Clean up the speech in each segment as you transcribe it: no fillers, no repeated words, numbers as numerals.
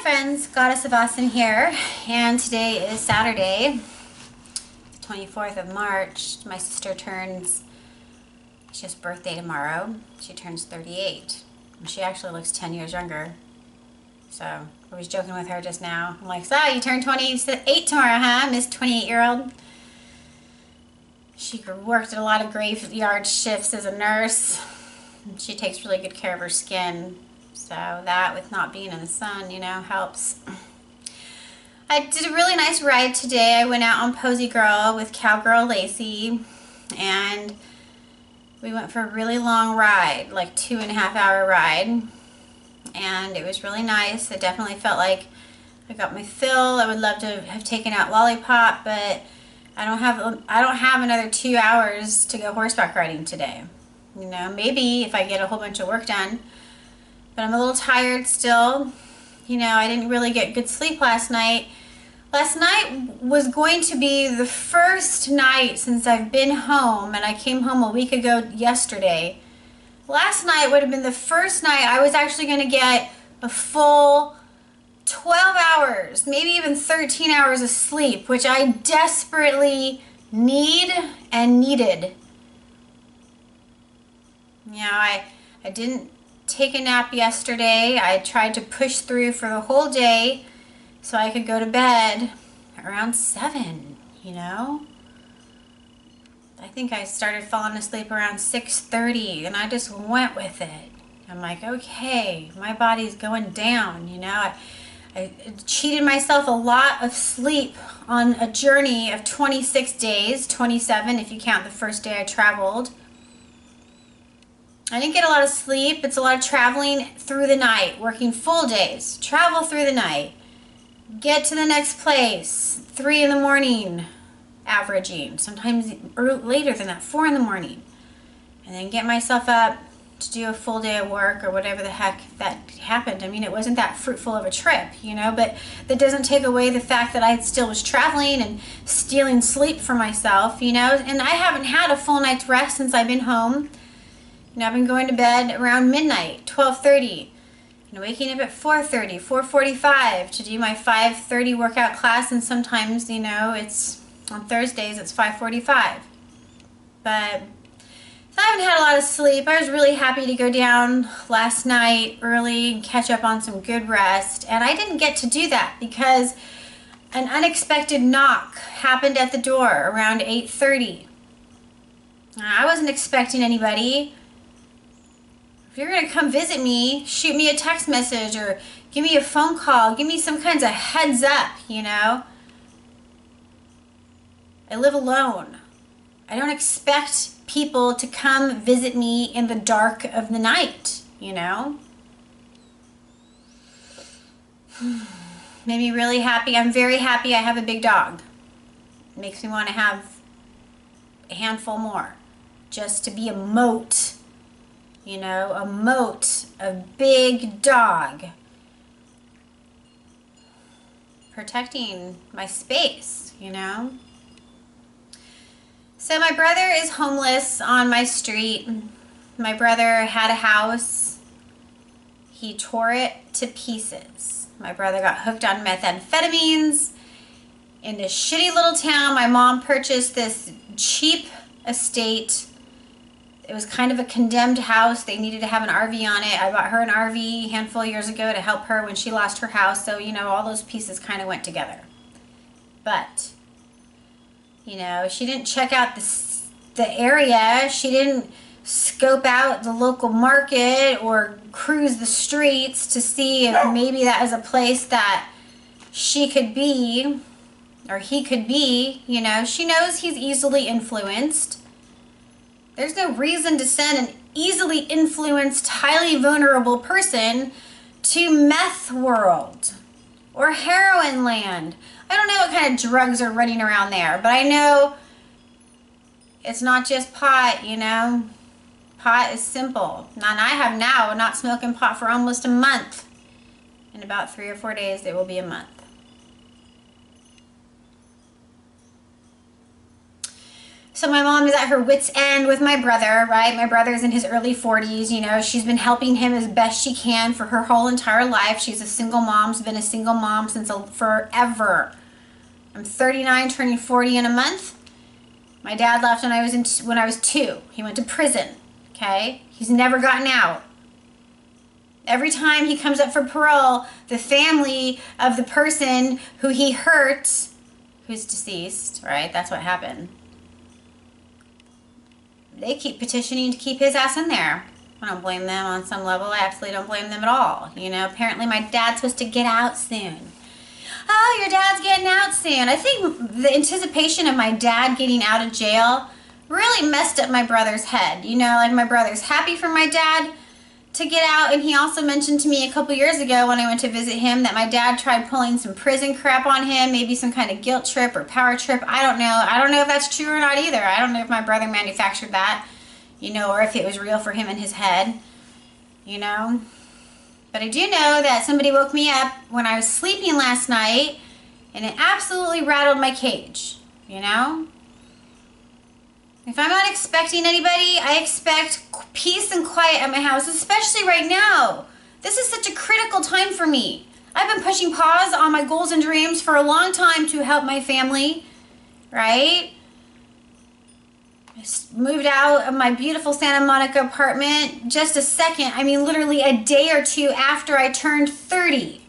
friends, Goddess of Awesome here, and today is Saturday, the 24th of March. My sister she has birthday tomorrow. She turns 38. And she actually looks 10 years younger. So I was joking with her just now. I'm like, so you turn 28 tomorrow, huh, Miss 28-year-old? She worked at a lot of graveyard shifts as a nurse. She takes really good care of her skin. So that, with not being in the sun, helps. I did a really nice ride today. I went out on Posy Girl with Cowgirl Lacey, and we went for a really long ride, like 2.5-hour ride, and it was really nice. I definitely felt like I got my fill. I would love to have taken out Lollipop, but I don't have another 2 hours to go horseback riding today. Maybe if I get a whole bunch of work done. But I'm a little tired still. I didn't really get good sleep last night. Last night was going to be the first night since I've been home, and I came home a week ago yesterday. Last night would have been the first night I was actually going to get a full 12 hours, maybe even 13 hours of sleep, which I desperately need and needed. I didn't take a nap yesterday. I tried to push through for the whole day so I could go to bed around 7, I think I started falling asleep around 6:30, and I just went with it. I'm like, okay, my body's going down, I cheated myself a lot of sleep on a journey of 26 days, 27 if you count the first day I traveled. I didn't get a lot of sleep. It's a lot of traveling through the night, working full days, travel through the night, get to the next place, 3 in the morning, averaging, sometimes later than that, 4 in the morning, and then get myself up to do a full day of work or whatever the heck that happened. I mean, it wasn't that fruitful of a trip, but that doesn't take away the fact that I still was traveling and stealing sleep for myself, and I haven't had a full night's rest since I've been home. I've been going to bed around midnight, 12:30, waking up at 4:30, 4:45 to do my 5:30 workout class, and sometimes, it's on Thursdays, it's 5:45. But I haven't had a lot of sleep. I was really happy to go down last night early and catch up on some good rest, and I didn't get to do that because an unexpected knock happened at the door around 8:30. I wasn't expecting anybody. If you're going to come visit me, shoot me a text message or give me a phone call. Give me some kinds of heads up, I live alone. I don't expect people to come visit me in the dark of the night, Made me really happy. I'm very happy I have a big dog. It makes me want to have a handful more just to be a moat. A moat, a big dog, protecting my space, So my brother is homeless on my street. My brother had a house. He tore it to pieces. My brother got hooked on methamphetamines in this shitty little town. My mom purchased this cheap estate. It was kind of a condemned house. They needed to have an RV on it. I bought her an RV a handful of years ago to help her when she lost her house. So, all those pieces kind of went together. But, she didn't check out the area. She didn't scope out the local market or cruise the streets to see if maybe that is a place that she could be or he could be. She knows he's easily influenced. There's no reason to send an easily influenced, highly vulnerable person to meth world or heroin land. I don't know what kind of drugs are running around there, but I know it's not just pot, Pot is simple. And I have now not smoking pot for almost a month. In about 3 or 4 days, it will be a month. So So my mom is at her wit's end with my brother, right? My brother's in his early 40s, you know. She's been helping him as best she can for her whole entire life. She's a single mom. She's been a single mom since forever. I'm 39, turning 40 in a month. My dad left when I was 2. He went to prison, okay? He's never gotten out. Every time he comes up for parole, the family of the person who he hurt, who's deceased, right? That's what happened. They keep petitioning to keep his ass in there. I don't blame them on some level. I absolutely don't blame them at all. You know, apparently my dad's supposed to get out soon. Oh, your dad's getting out soon. I think the anticipation of my dad getting out of jail really messed up my brother's head. You know, like my brother's happy for my dad to get out, and he also mentioned to me a couple years ago when I went to visit him that my dad tried pulling some prison crap on him, maybe some kind of guilt trip or power trip. I don't know. I don't know if that's true or not either. I don't know if my brother manufactured that, you know, or if it was real for him in his head, you know. But I do know that somebody woke me up when I was sleeping last night, and it absolutely rattled my cage, you know. If I'm not expecting anybody, I expect peace and quiet at my house, especially right now. This is such a critical time for me. I've been pushing pause on my goals and dreams for a long time to help my family, right? I moved out of my beautiful Santa Monica apartment just a second, I mean literally a day or two after I turned 30.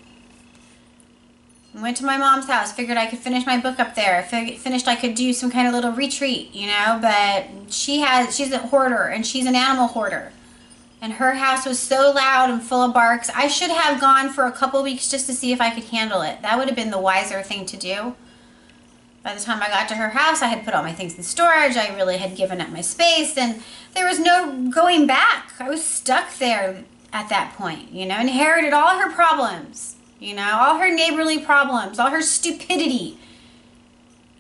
Went to my mom's house, figured I could finish my book up there, finished I could do some kind of little retreat, you know, but she's a hoarder, and she's an animal hoarder. And her house was so loud and full of barks, I should have gone for a couple weeks just to see if I could handle it. That would have been the wiser thing to do. By the time I got to her house, I had put all my things in storage, I really had given up my space, and there was no going back. I was stuck there at that point, you know, inherited all her problems. You know, all her neighborly problems, all her stupidity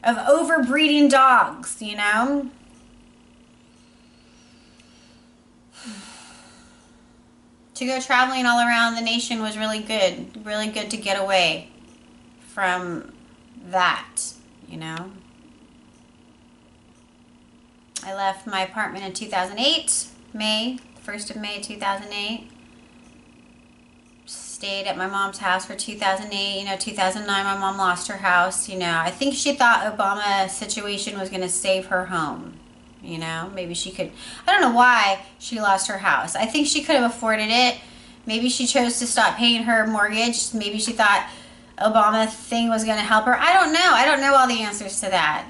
of overbreeding dogs, you know. To go traveling all around the nation was really good to get away from that, you know. I left my apartment in 2008, May, 1st of May 2008. Stayed at my mom's house for 2008, you know, 2009 my mom lost her house, you know. I think she thought Obama's situation was going to save her home, you know. Maybe she could, I don't know why she lost her house. I think she could have afforded it. Maybe she chose to stop paying her mortgage. Maybe she thought Obama thing was going to help her. I don't know. I don't know all the answers to that.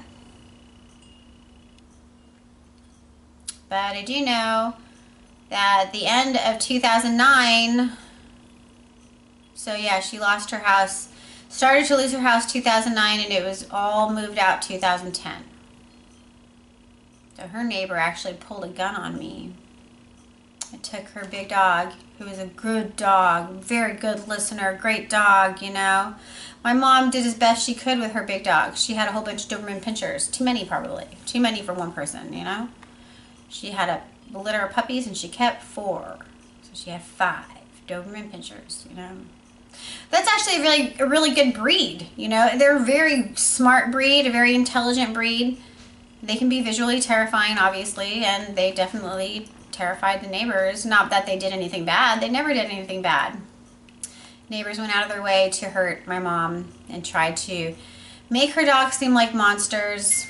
But I do know that at the end of 2009, so yeah, she lost her house, started to lose her house 2009, and it was all moved out 2010. So her neighbor actually pulled a gun on me. I took her big dog, who was a good dog, very good listener, great dog, you know. My mom did as best she could with her big dog. She had a whole bunch of Doberman Pinschers, too many probably, too many for one person, you know. She had a litter of puppies, and she kept 4, so she had 5 Doberman Pinschers, you know. That's actually a really good breed, you know. They're a very smart breed, a very intelligent breed. They can be visually terrifying, obviously, and they definitely terrified the neighbors. Not that they did anything bad. They never did anything bad. Neighbors went out of their way to hurt my mom and tried to make her dogs seem like monsters.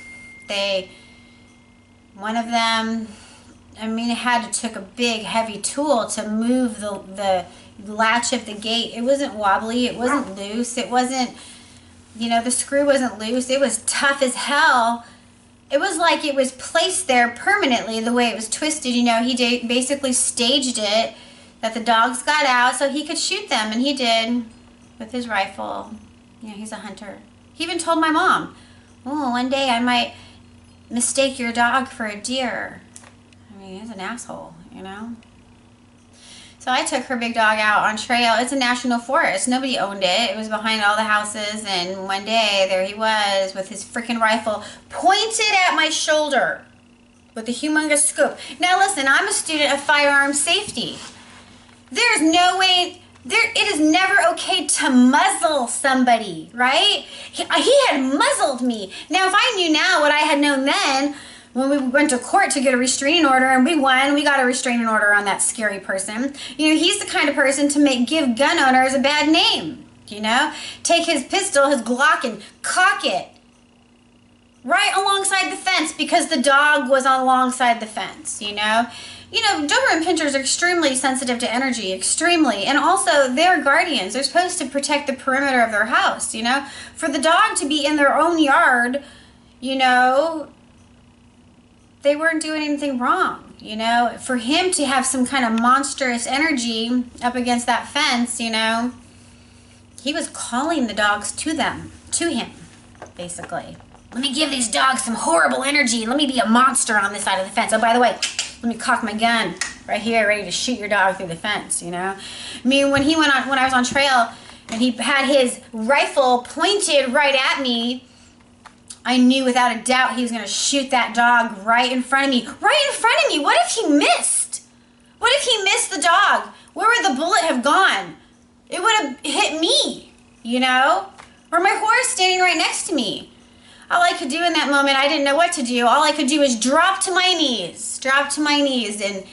One of them, I mean, it took a big, heavy tool to move the latch of the gate. It wasn't wobbly, it wasn't loose, it wasn't, you know, the screw wasn't loose, it was tough as hell. It was like it was placed there permanently the way it was twisted, you know. He basically staged it that the dogs got out so he could shoot them, and he did with his rifle. You know, he's a hunter. He even told my mom, oh, one day I might mistake your dog for a deer. I mean, he's an asshole, you know. So I took her big dog out on trail. It's a national forest. Nobody owned it. It was behind all the houses. And one day, there he was with his freaking rifle pointed at my shoulder with a humongous scope. Now listen, I'm a student of firearm safety. There's no way, it is never okay to muzzle somebody, right? He had muzzled me. Now if I knew now what I had known then, when we went to court to get a restraining order, and we won. We got a restraining order on that scary person. You know, he's the kind of person to give gun owners a bad name, you know? Take his pistol, his Glock, and cock it right alongside the fence because the dog was alongside the fence, you know? You know, Doberman Pinschers are extremely sensitive to energy, extremely. And also, they're guardians. They're supposed to protect the perimeter of their house, you know? For the dog to be in their own yard, you know, they weren't doing anything wrong, you know? For him to have some kind of monstrous energy up against that fence, you know, he was calling the dogs to him, basically. Let me give these dogs some horrible energy. Let me be a monster on this side of the fence. Oh, by the way, let me cock my gun right here, ready to shoot your dog through the fence, you know? I mean, when I was on trail and he had his rifle pointed right at me, I knew without a doubt he was going to shoot that dog right in front of me. Right in front of me. What if he missed? What if he missed the dog? Where would the bullet have gone? It would have hit me, you know? Or my horse standing right next to me. All I could do in that moment, I didn't know what to do. All I could do was drop to my knees and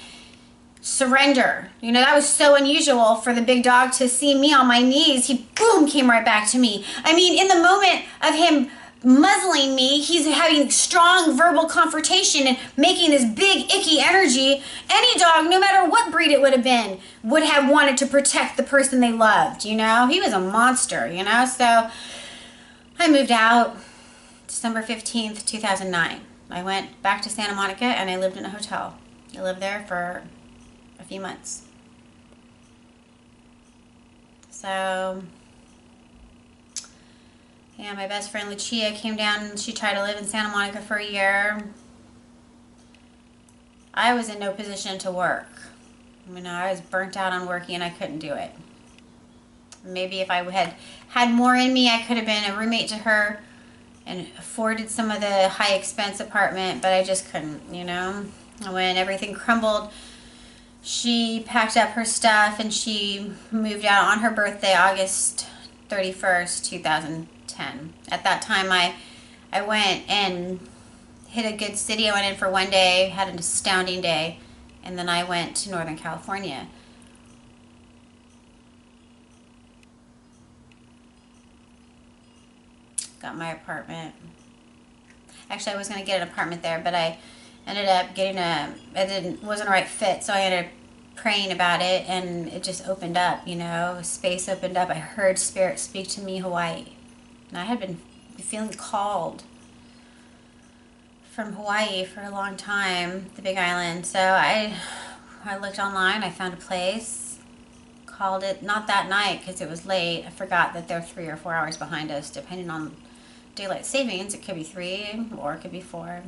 surrender. You know, that was so unusual for the big dog to see me on my knees. He, boom, came right back to me. I mean, in the moment of him muzzling me, he's having strong verbal confrontation and making this big, icky energy. Any dog, no matter what breed it would have been, would have wanted to protect the person they loved, you know? He was a monster, you know? So I moved out December 15th, 2009. I went back to Santa Monica and I lived in a hotel. I lived there for a few months. So, yeah, my best friend Lucia came down and she tried to live in Santa Monica for a year. I was in no position to work. You know, I was burnt out on working and I couldn't do it. Maybe if I had more in me, I could have been a roommate to her and afforded some of the high expense apartment, but I just couldn't, you know. And when everything crumbled, she packed up her stuff and she moved out on her birthday, August 31st, 2010. At that time, I went and hit a good city. I went in for one day, had an astounding day, and then I went to Northern California. Got my apartment. Actually, I was going to get an apartment there, but I ended up getting wasn't a right fit, so I ended up praying about it, and it just opened up, you know, space opened up. I heard Spirit speak to me, Hawaii, and I had been feeling called from Hawaii for a long time, the Big Island. So I looked online, I found a place, called it, not that night because it was late. I forgot that they're 3 or 4 hours behind us, depending on daylight savings. It could be 3 or it could be 4.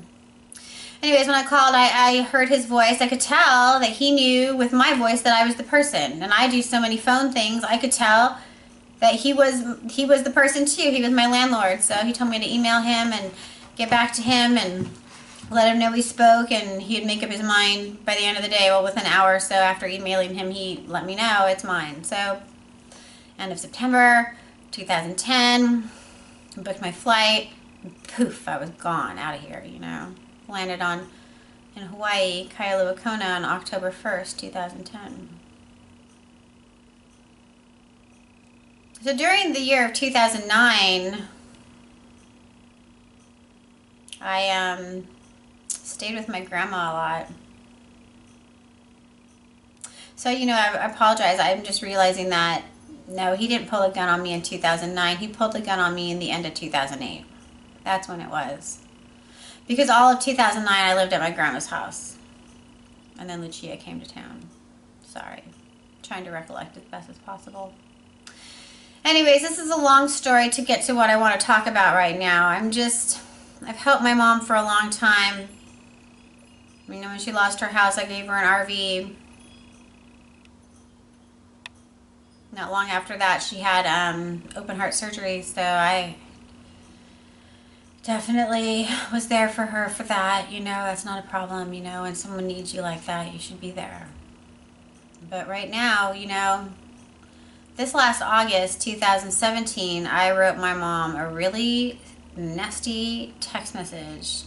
Anyways, when I called, I heard his voice. I could tell that he knew with my voice that I was the person. And I do so many phone things, I could tell that he was the person too. He was my landlord. So he told me to email him and get back to him and let him know we spoke, and he'd make up his mind by the end of the day. Well, within an hour or so after emailing him, he let me know it's mine. So end of September 2010, booked my flight. Poof, I was gone, out of here, you know. Landed in Hawaii, Kailua Kona on October 1st, 2010. So during the year of 2009, I stayed with my grandma a lot. So, you know, I apologize. I'm just realizing that, no, he didn't pull a gun on me in 2009. He pulled a gun on me in the end of 2008. That's when it was. Because all of 2009, I lived at my grandma's house. And then Lucia came to town. Sorry. Trying to recollect as best as possible. Anyways, this is a long story to get to what I want to talk about right now. I've helped my mom for a long time. You know, when she lost her house, I gave her an RV. Not long after that, she had open heart surgery, so I definitely was there for her for that. You know, that's not a problem. You know, when someone needs you like that, you should be there. But right now, you know, this last August 2017, I wrote my mom a really nasty text message.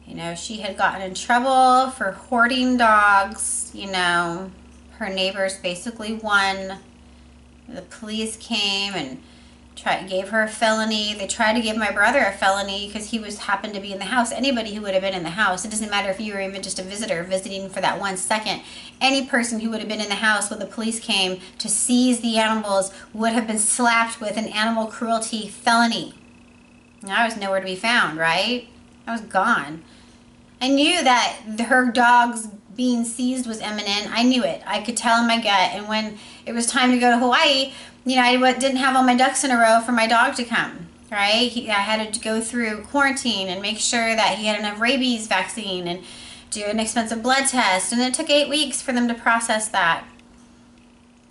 You know, she had gotten in trouble for hoarding dogs. You know, her neighbors basically won. The police came and gave her a felony. They tried to give my brother a felony because he happened to be in the house. Anybody who would have been in the house, it doesn't matter if you were even just a visitor visiting for that 1 second, any person who would have been in the house when the police came to seize the animals would have been slapped with an animal cruelty felony. And I was nowhere to be found, right? I was gone. I knew that her dogs being seized was imminent. I knew it. I could tell in my gut. And when it was time to go to Hawaii, you know, I didn't have all my ducks in a row for my dog to come, right? I had to go through quarantine and make sure that he had enough rabies vaccine and do an expensive blood test. And it took 8 weeks for them to process that.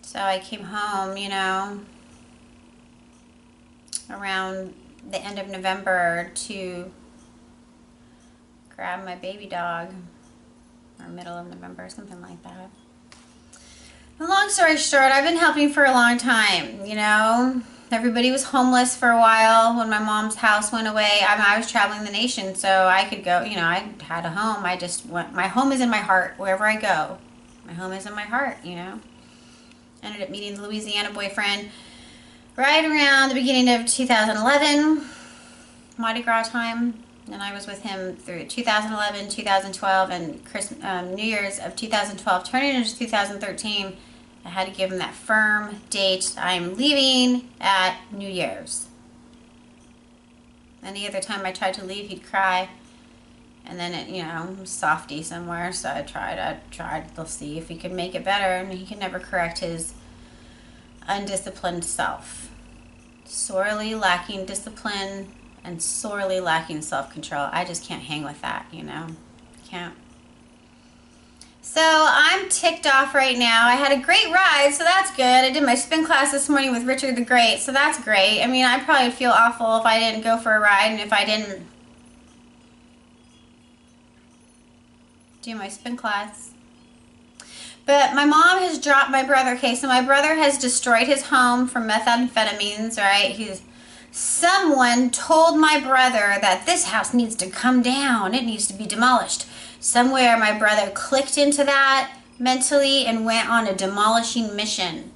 So I came home, you know, around the end of November to grab my baby dog, or middle of November, something like that. Long story short, I've been helping for a long time, you know. Everybody was homeless for a while when my mom's house went away. I was traveling the nation, so I could go, you know, I had a home. I just went, my home is in my heart wherever I go. My home is in my heart, you know. Ended up meeting the Louisiana boyfriend right around the beginning of 2011, Mardi Gras time. And I was with him through 2011, 2012, and New Year's of 2012, turning into 2013. I had to give him that firm date. I'm leaving at New Year's. Any other time I tried to leave, he'd cry. And then, it, you know, softy somewhere. So I tried to see if he could make it better. And he could never correct his undisciplined self. Sorely lacking discipline and sorely lacking self-control. I just can't hang with that, you know. Can't. So I'm ticked off right now. I had a great ride, so that's good. I did my spin class this morning with Richard the Great, so that's great. I mean, I'd probably feel awful if I didn't go for a ride and if I didn't do my spin class. But my mom has dropped my brother. Okay, so my brother has destroyed his home from methamphetamines, right? Someone told my brother that this house needs to come down. It needs to be demolished. Somewhere my brother clicked into that mentally and went on a demolishing mission.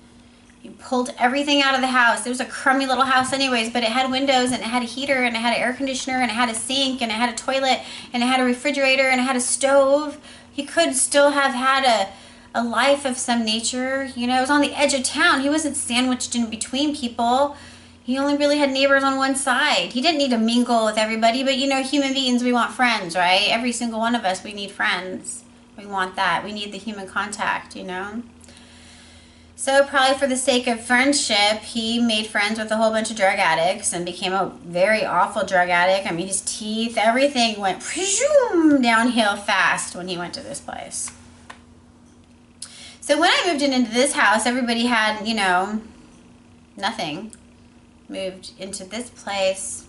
He pulled everything out of the house. It was a crummy little house anyways, but it had windows and it had a heater and it had an air conditioner and it had a sink and it had a toilet and it had a refrigerator and it had a stove. He could still have had a life of some nature. You know, it was on the edge of town. He wasn't sandwiched in between people. He only really had neighbors on one side. He didn't need to mingle with everybody, but you know, human beings, we want friends, right? Every single one of us, we need friends. We want that. We need the human contact, you know? So probably for the sake of friendship, he made friends with a whole bunch of drug addicts and became a very awful drug addict. I mean, his teeth, everything went downhill fast when he went to this place. So when I moved into this house, everybody had, you know, nothing. Moved into this place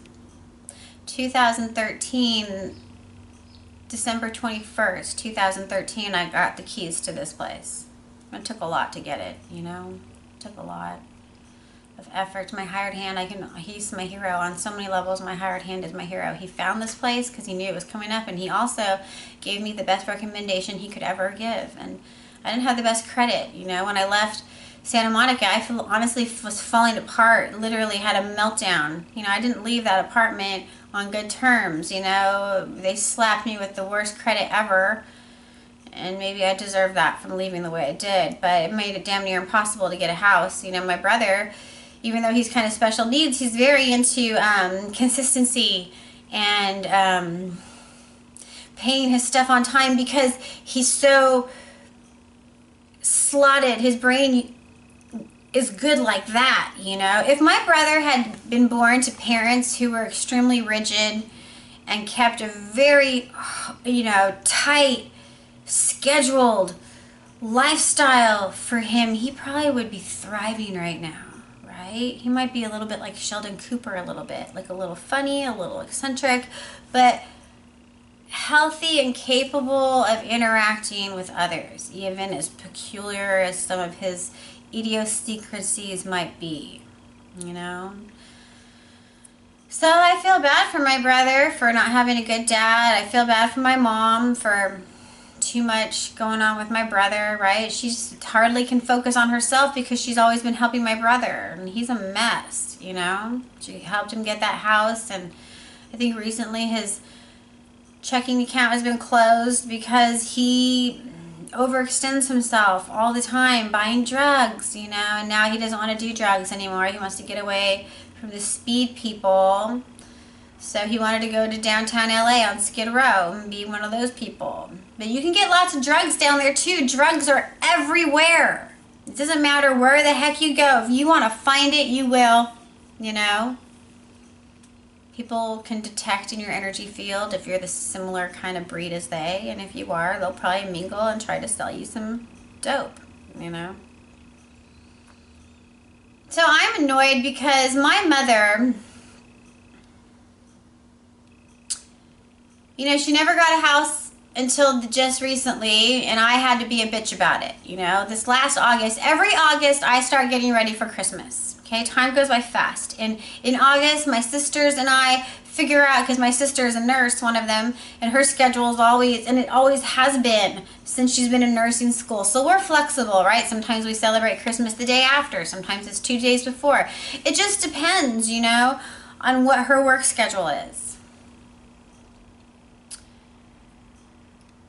2013, December 21st, 2013, I got the keys to this place. It took a lot to get it, you know. It took a lot of effort. My hired hand, he's my hero on so many levels. My hired hand is my hero. He found this place because he knew it was coming up, and he also gave me the best recommendation he could ever give. And I didn't have the best credit, you know. When I left Santa Monica, I honestly was falling apart, literally had a meltdown. You know, I didn't leave that apartment on good terms, you know. They slapped me with the worst credit ever, and maybe I deserved that from leaving the way I did, but it made it damn near impossible to get a house. You know, my brother, even though he's kind of special needs, he's very into consistency and paying his stuff on time because he's so slotted. His brain is good like that, you know. If my brother had been born to parents who were extremely rigid and kept a very, you know, tight, scheduled lifestyle for him, he probably would be thriving right now, right? He might be a little bit like Sheldon Cooper, a little bit, like a little funny, a little eccentric, but healthy and capable of interacting with others, even as peculiar as some of his idiosyncrasies might be, you know. So I feel bad for my brother for not having a good dad. I feel bad for my mom for too much going on with my brother, right? She hardly can focus on herself because she's always been helping my brother, and he's a mess, you know? She helped him get that house, and I think recently his checking account has been closed because he overextends himself all the time buying drugs, you know, and now he doesn't want to do drugs anymore. He wants to get away from the speed people. So he wanted to go to downtown LA on Skid Row and be one of those people. But you can get lots of drugs down there too. Drugs are everywhere. It doesn't matter where the heck you go. If you want to find it, you will, you know. People can detect in your energy field if you're the similar kind of breed as they. And if you are, they'll probably mingle and try to sell you some dope, you know. So I'm annoyed because my mother, you know, she never got a house until just recently, and I had to be a bitch about it, you know. This last August, every August I start getting ready for Christmas, okay? Time goes by fast. And in August, my sisters and I figure out, because my sister is a nurse, one of them, and her schedule is always, and it always has been since she's been in nursing school. So we're flexible, right? Sometimes we celebrate Christmas the day after. Sometimes it's 2 days before. It just depends, you know, on what her work schedule is.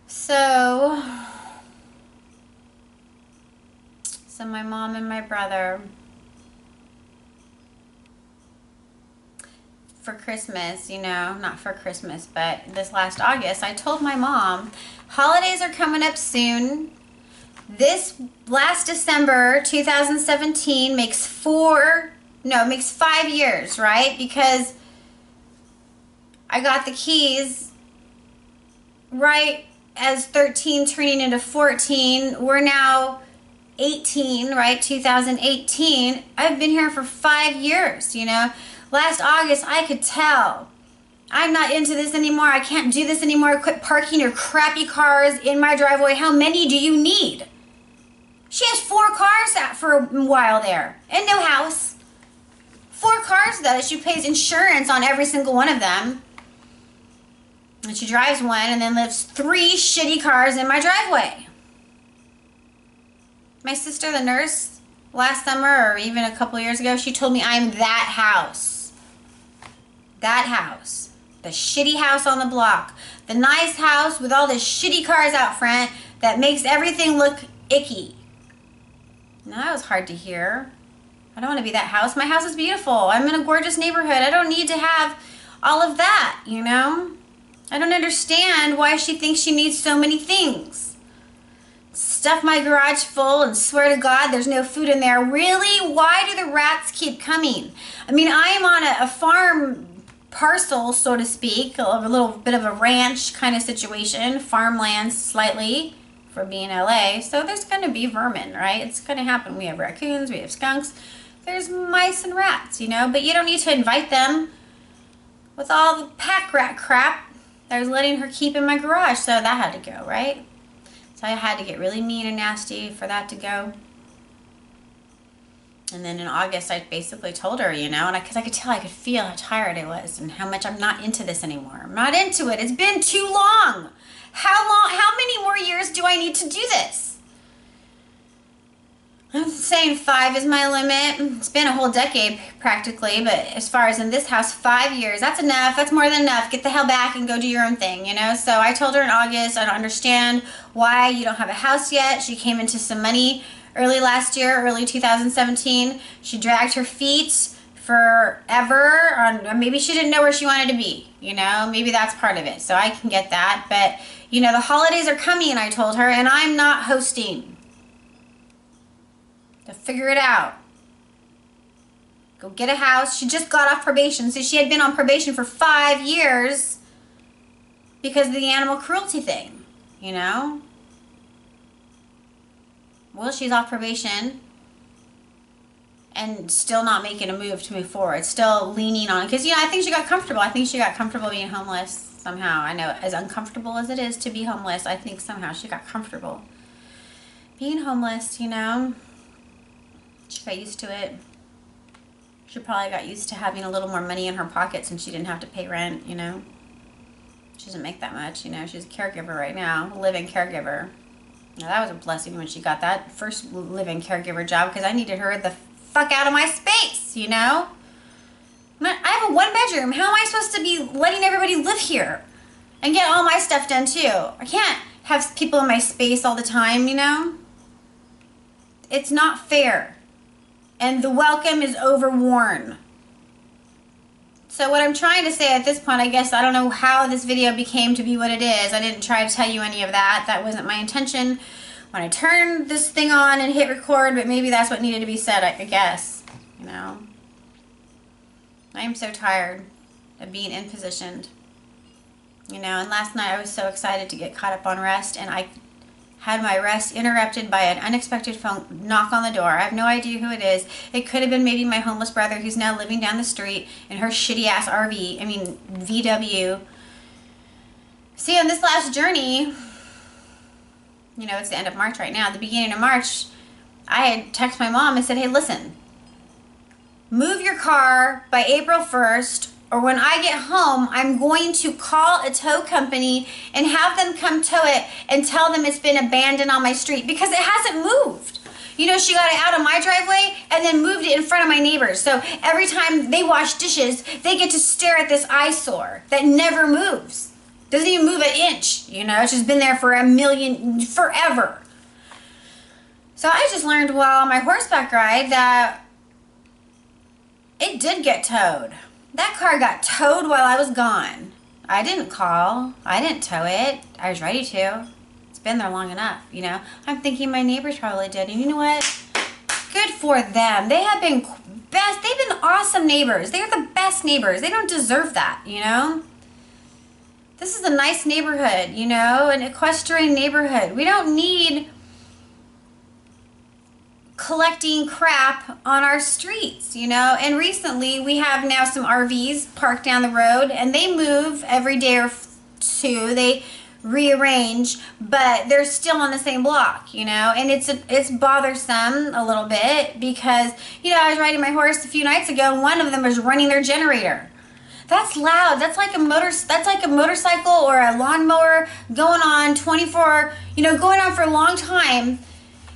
So my mom and my brother, for Christmas, you know, not for Christmas, but this last August, I told my mom, holidays are coming up soon. This last December, 2017, makes 5 years, right? Because I got the keys right as 13 turning into 14. We're now 18, right? 2018. I've been here for 5 years, you know. Last August, I could tell I'm not into this anymore. I can't do this anymore. Quit parking your crappy cars in my driveway. How many do you need? She has 4 cars out for a while there and no house. 4 cars, though. She pays insurance on every single one of them. And she drives one and then lives 3 shitty cars in my driveway. My sister, the nurse, last summer or even a couple years ago, she told me I'm that house. That house. The shitty house on the block. The nice house with all the shitty cars out front that makes everything look icky. Now, that was hard to hear. I don't want to be that house. My house is beautiful. I'm in a gorgeous neighborhood. I don't need to have all of that, you know? I don't understand why she thinks she needs so many things. Stuff my garage full and swear to God there's no food in there. Really? Why do the rats keep coming? I mean, I am on a farm parcel, so to speak, a little bit of a ranch kind of situation, farmland slightly for being LA. So there's going to be vermin, right? It's going to happen. We have raccoons, we have skunks, there's mice and rats, you know, but you don't need to invite them with all the pack rat crap that I was letting her keep in my garage. So that had to go, right? So I had to get really mean and nasty for that to go. And then in August, I basically told her, you know, and because I could tell, I could feel how tired I was and how much I'm not into this anymore. I'm not into it. It's been too long. How many more years do I need to do this? I'm saying 5 is my limit. It's been a whole decade practically, but as far as in this house, 5 years, that's enough. That's more than enough. Get the hell back and go do your own thing, you know? So I told her in August, I don't understand why you don't have a house yet. She came into some money early last year, early 2017. She dragged her feet forever. Maybe she didn't know where she wanted to be, you know? Maybe that's part of it. So I can get that. But, you know, the holidays are coming, I told her, and I'm not hosting. To figure it out. Go get a house. She just got off probation. So she had been on probation for 5 years because of the animal cruelty thing, you know? Well, she's off probation and still not making a move to move forward. Still leaning on, because, you know, I think she got comfortable. I think she got comfortable being homeless somehow. I know, as uncomfortable as it is to be homeless, I think somehow she got comfortable being homeless, you know? She got used to it. She probably got used to having a little more money in her pocket since she didn't have to pay rent, you know. She doesn't make that much, you know. She's a caregiver right now, a living caregiver. Now, that was a blessing when she got that first living caregiver job because I needed her the fuck out of my space, you know. I have a one bedroom. How am I supposed to be letting everybody live here and get all my stuff done too? I can't have people in my space all the time, you know. It's not fair. And the welcome is overworn. So what I'm trying to say at this point, I guess I don't know how this video became to be what it is. I didn't try to tell you any of that. That wasn't my intention when I turned this thing on and hit record, but maybe that's what needed to be said, I guess, you know. I am so tired of being in positioned, you know, and last night I was so excited to get caught up on rest, and I had my rest interrupted by an unexpected phone knock on the door. I have no idea who it is. It could have been maybe my homeless brother who's now living down the street in her shitty ass VW. See, on this last journey, you know, it's the end of March right now. At the beginning of March, I had texted my mom and said, hey, listen, move your car by April 1st, or when I get home, I'm going to call a tow company and have them come tow it and tell them it's been abandoned on my street because it hasn't moved. You know, she got it out of my driveway and then moved it in front of my neighbors. So every time they wash dishes, they get to stare at this eyesore that never moves. Doesn't even move an inch, you know, it's just been there for forever. So I just learned while on my horseback ride that it did get towed. That car got towed while I was gone. I didn't call. I didn't tow it. I was ready to. It's been there long enough, you know. I'm thinking my neighbors probably did. And you know what? Good for them. They have been best. They've been awesome neighbors. They're the best neighbors. They don't deserve that, you know. This is a nice neighborhood, you know, an equestrian neighborhood. We don't need collecting crap on our streets, you know. And recently we have now some RVs parked down the road, and they move every day or two. They rearrange, but they're still on the same block, you know. And it's bothersome a little bit because, you know, I was riding my horse a few nights ago and one of them was running their generator. That's loud. That's like a motorcycle or a lawnmower going on 24, you know, going on for a long time.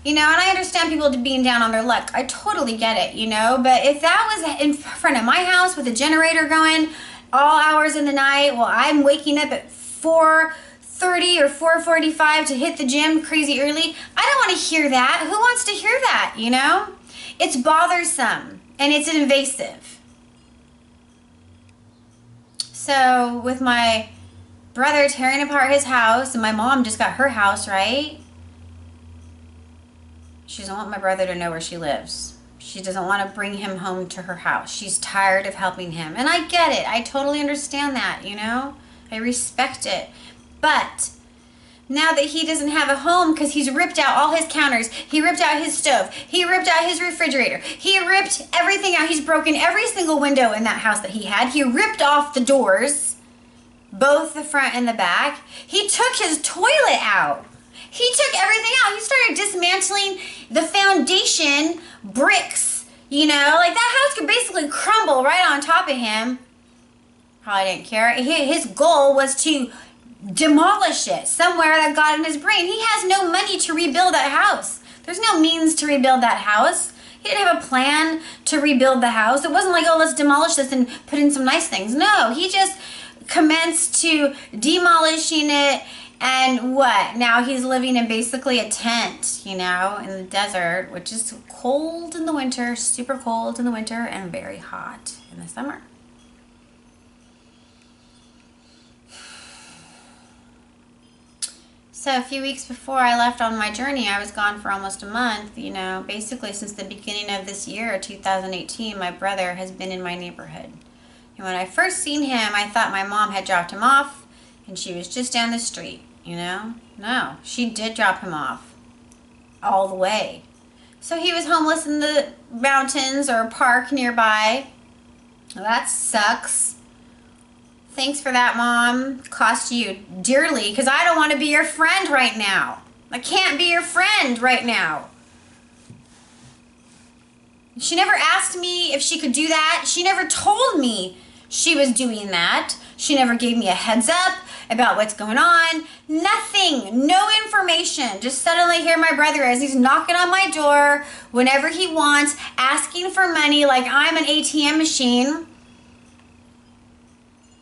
You know, and I understand people being down on their luck. I totally get it, you know. But if that was in front of my house with a generator going all hours in the night while I'm waking up at 4:30 or 4:45 to hit the gym crazy early, I don't want to hear that. Who wants to hear that, you know? It's bothersome and it's invasive. So with my brother tearing apart his house, and my mom just got her house, right? She doesn't want my brother to know where she lives. She doesn't want to bring him home to her house. She's tired of helping him. And I get it. I totally understand that, you know. I respect it. But now that he doesn't have a home because he's ripped out all his counters, he ripped out his stove, he ripped out his refrigerator, he ripped everything out. He's broken every single window in that house that he had. He ripped off the doors, both the front and the back. He took his toilet out. He took everything out. He started dismantling the foundation bricks, you know, like that house could basically crumble right on top of him. Probably didn't care. His goal was to demolish it somewhere that got in his brain. He has no money to rebuild that house. There's no means to rebuild that house. He didn't have a plan to rebuild the house. It wasn't like, oh, let's demolish this and put in some nice things. No, he just commenced to demolishing it. And what? Now he's living in basically a tent, you know, in the desert, which is cold in the winter, super cold in the winter, and very hot in the summer. So a few weeks before I left on my journey, I was gone for almost a month, you know. Basically since the beginning of this year, 2018, my brother has been in my neighborhood. And when I first seen him, I thought my mom had dropped him off and she was just down the street. You know? No, she did drop him off all the way. So he was homeless in the mountains or a park nearby. Well, that sucks. Thanks for that, Mom. Cost you dearly because I don't want to be your friend right now. I can't be your friend right now. She never asked me if she could do that. She never told me she was doing that. She never gave me a heads up about what's going on. Nothing. No information. Just suddenly here my brother is. He's knocking on my door whenever he wants, asking for money like I'm an ATM machine.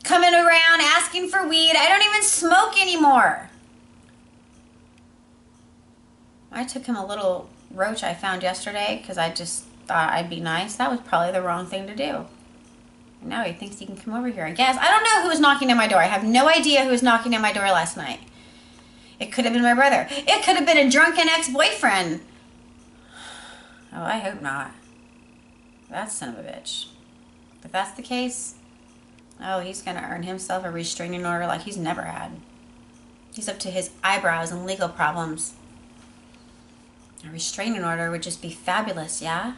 Coming around asking for weed. I don't even smoke anymore. I took him a little roach I found yesterday because I just thought I'd be nice. That was probably the wrong thing to do. And now he thinks he can come over here, I guess. I don't know who was knocking at my door. I have no idea who was knocking at my door last night. It could have been my brother. It could have been a drunken ex-boyfriend. Oh, I hope not. That son of a bitch. If that's the case, oh, he's going to earn himself a restraining order like he's never had. He's up to his eyebrows in legal problems. A restraining order would just be fabulous, yeah?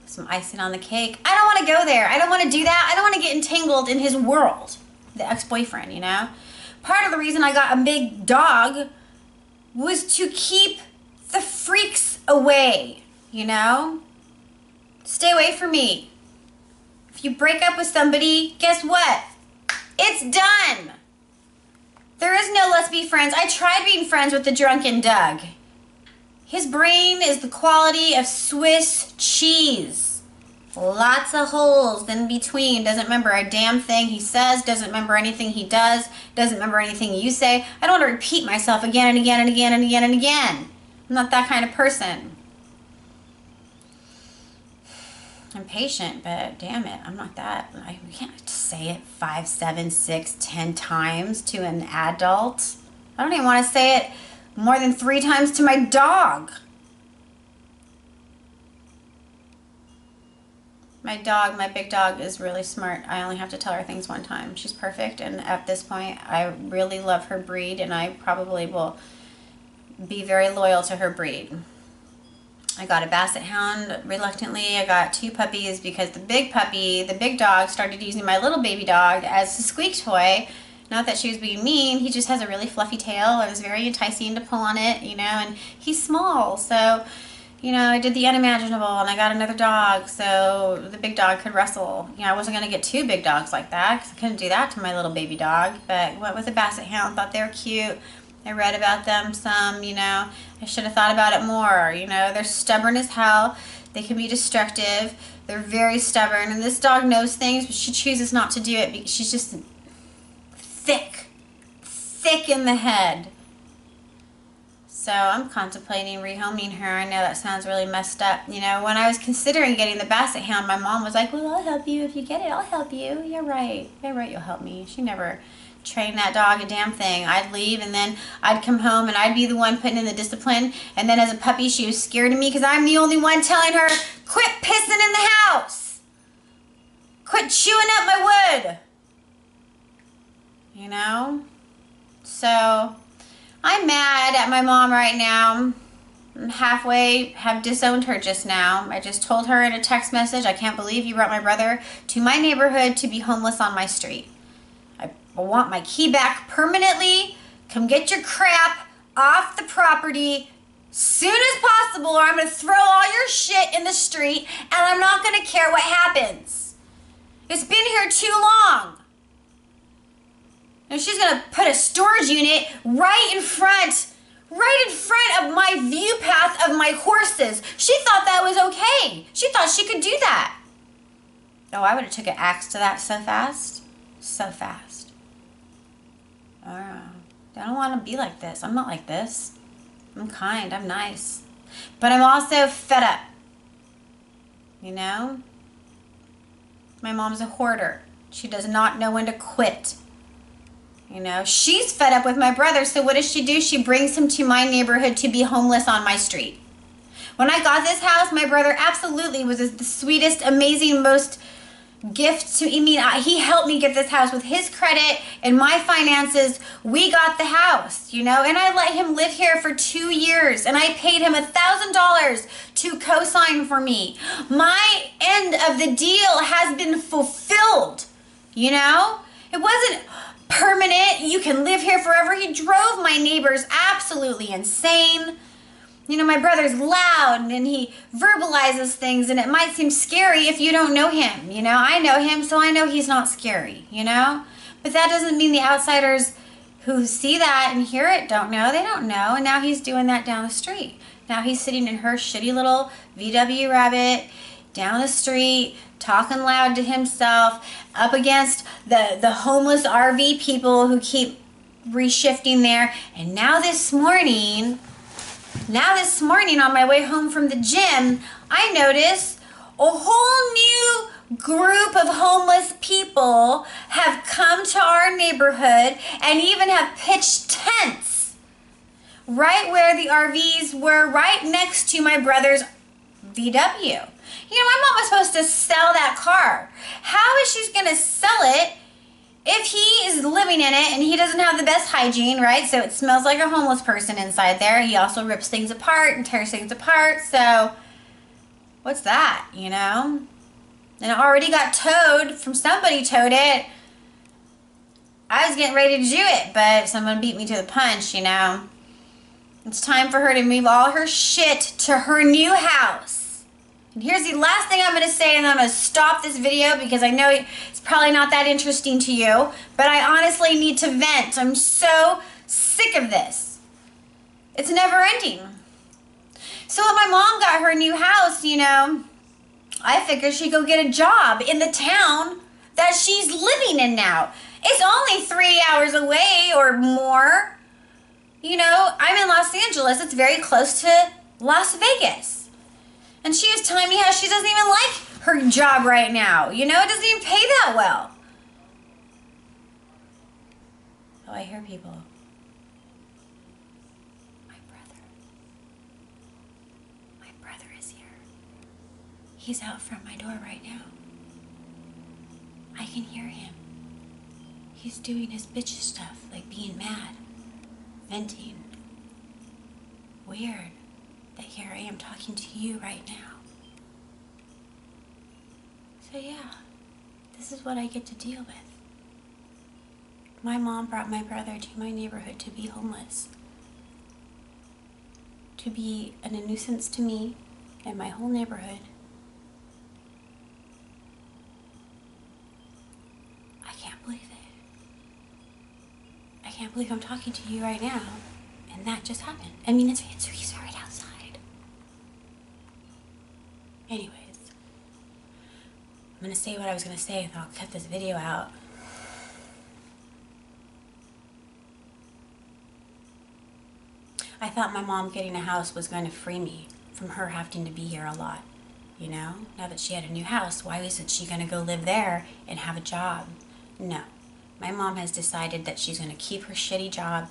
Some icing on the cake. I don't want to go there. I don't want to do that. I don't want to get entangled in his world. The ex-boyfriend, you know? Part of the reason I got a big dog was to keep the freaks away, you know? Stay away from me. If you break up with somebody, guess what? It's done. There is no let's be friends. I tried being friends with the drunken Doug. His brain is the quality of Swiss cheese. Lots of holes in between. Doesn't remember a damn thing he says. Doesn't remember anything he does. Doesn't remember anything you say. I don't want to repeat myself again and again and again and again and again. I'm not that kind of person. I'm patient, but damn it, I'm not that. I can't say it 5, 7, 6, 10 times to an adult. I don't even want to say it more than 3 times to my dog. My dog, my big dog, is really smart. I only have to tell her things one time. She's perfect, and at this point, I really love her breed, and I probably will be very loyal to her breed. I got a basset hound reluctantly. I got 2 puppies because the big puppy, the big dog, started using my little baby dog as a squeak toy. Not that she was being mean, he just has a really fluffy tail. It was very enticing to pull on it, you know, and he's small, so, you know, I did the unimaginable, and I got another dog so the big dog could wrestle. You know, I wasn't going to get 2 big dogs like that because I couldn't do that to my little baby dog, but went with a basset hound, thought they were cute. I read about them some, you know. I should have thought about it more, you know. They're stubborn as hell. They can be destructive. They're very stubborn, and this dog knows things, but she chooses not to do it because she's just thick in the head. So I'm contemplating rehoming her. I know that sounds really messed up. You know, when I was considering getting the basset hound, my mom was like, well, I'll help you. If you get it, I'll help you. You're right, you'll help me. She never trained that dog a damn thing. I'd leave, and then I'd come home, and I'd be the one putting in the discipline. And then as a puppy, she was scared of me because I'm the only one telling her, quit pissing in the house. Quit chewing up my wood. You know? So, I'm mad at my mom right now. I'm halfway have disowned her just now. I just told her in a text message, I can't believe you brought my brother to my neighborhood to be homeless on my street. I want my key back permanently. Come get your crap off the property soon as possible, or I'm going to throw all your shit in the street, and I'm not going to care what happens. It's been here too long. And she's going to put a storage unit right in front of my view path of my horses. She thought that was okay. She thought she could do that. Oh, I would have took an axe to that so fast. So fast. I don't want to be like this. I'm not like this. I'm kind. I'm nice. But I'm also fed up. You know? My mom's a hoarder. She does not know when to quit. You know, she's fed up with my brother, so what does she do? She brings him to my neighborhood to be homeless on my street. When I got this house, my brother absolutely was the sweetest, amazing, most gift to me. He helped me get this house with his credit and my finances. We got the house, you know, and I let him live here for 2 years, and I paid him $1,000 to co-sign for me. My end of the deal has been fulfilled, you know? It wasn't permanent, you can live here forever. He drove my neighbors absolutely insane. You know, my brother's loud and he verbalizes things, and it might seem scary if you don't know him. You know, I know him, so I know he's not scary, you know? But that doesn't mean the outsiders who see that and hear it don't know. They don't know. And now he's doing that down the street. Now he's sitting in her shitty little VW Rabbit down the street, talking loud to himself, up against the homeless RV people who keep reshifting there. And now this morning on my way home from the gym, I noticed a whole new group of homeless people have come to our neighborhood and even have pitched tents right where the RVs were, right next to my brother's VW. You know, my mom was supposed to sell that car. How is she going to sell it if he is living in it and he doesn't have the best hygiene, right? So it smells like a homeless person inside there. He also rips things apart and tears things apart. So what's that, you know? And it already got towed from somebody towed it. I was getting ready to do it, but someone beat me to the punch, you know. It's time for her to move all her shit to her new house. And here's the last thing I'm going to say, and then I'm going to stop this video because I know it's probably not that interesting to you, but I honestly need to vent. I'm so sick of this. It's never ending. So when my mom got her new house, you know, I figured she'd go get a job in the town that she's living in now. It's only 3 hours away or more. You know, I'm in Los Angeles. It's very close to Las Vegas. And she was telling me how she doesn't even like her job right now. You know, it doesn't even pay that well. Oh, I hear people. My brother is here. He's out front my door right now. I can hear him. He's doing his bitch stuff, like being mad, venting. Weird that here I am talking to you right now. So yeah, this is what I get to deal with. My mom brought my brother to my neighborhood to be homeless, to be a nuisance to me and my whole neighborhood. I can't believe it. I can't believe I'm talking to you right now, and that just happened. I mean, he's right outside. Anyways, I'm gonna say what I was gonna say, and I'll cut this video out. I thought my mom getting a house was going to free me from her having to be here a lot, you know? Now that she had a new house, why isn't she going to go live there and have a job? No. My mom has decided that she's going to keep her shitty job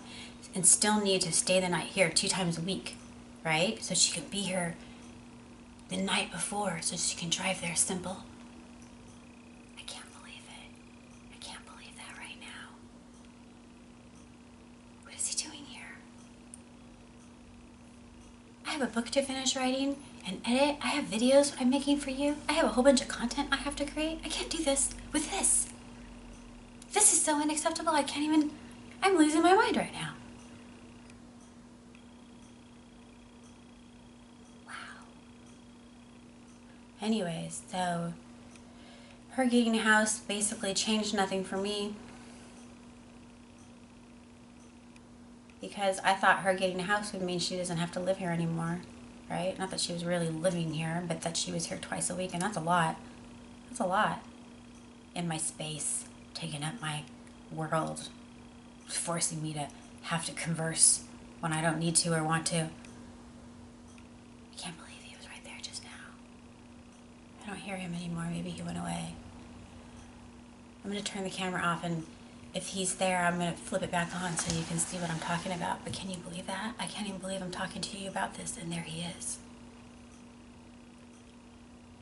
and still need to stay the night here 2 times a week, right? So she can be here the night before so she can drive there simple. I can't believe it. I can't believe that right now. What is he doing here? I have a book to finish writing and edit. I have videos I'm making for you. I have a whole bunch of content I have to create. I can't do this with this. This is so unacceptable. I can't even, I'm losing my mind right now. Wow. Anyways, so her getting a house basically changed nothing for me. Because I thought her getting a house would mean she doesn't have to live here anymore, right? Not that she was really living here, but that she was here twice a week, and that's a lot. That's a lot. In my space, taking up my world, forcing me to have to converse when I don't need to or want to. I can't believe he was right there just now. I don't hear him anymore. Maybe he went away. I'm going to turn the camera off, and if he's there, I'm going to flip it back on so you can see what I'm talking about. But can you believe that? I can't even believe I'm talking to you about this, and there he is.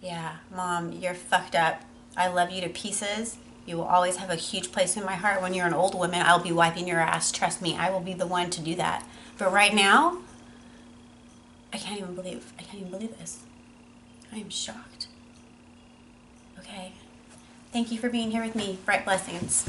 Yeah, Mom, you're fucked up. I love you to pieces. You will always have a huge place in my heart. When you're an old woman, I'll be wiping your ass. Trust me, I will be the one to do that. But right now, I can't even believe this. I am shocked. Okay. Thank you for being here with me. Bright blessings.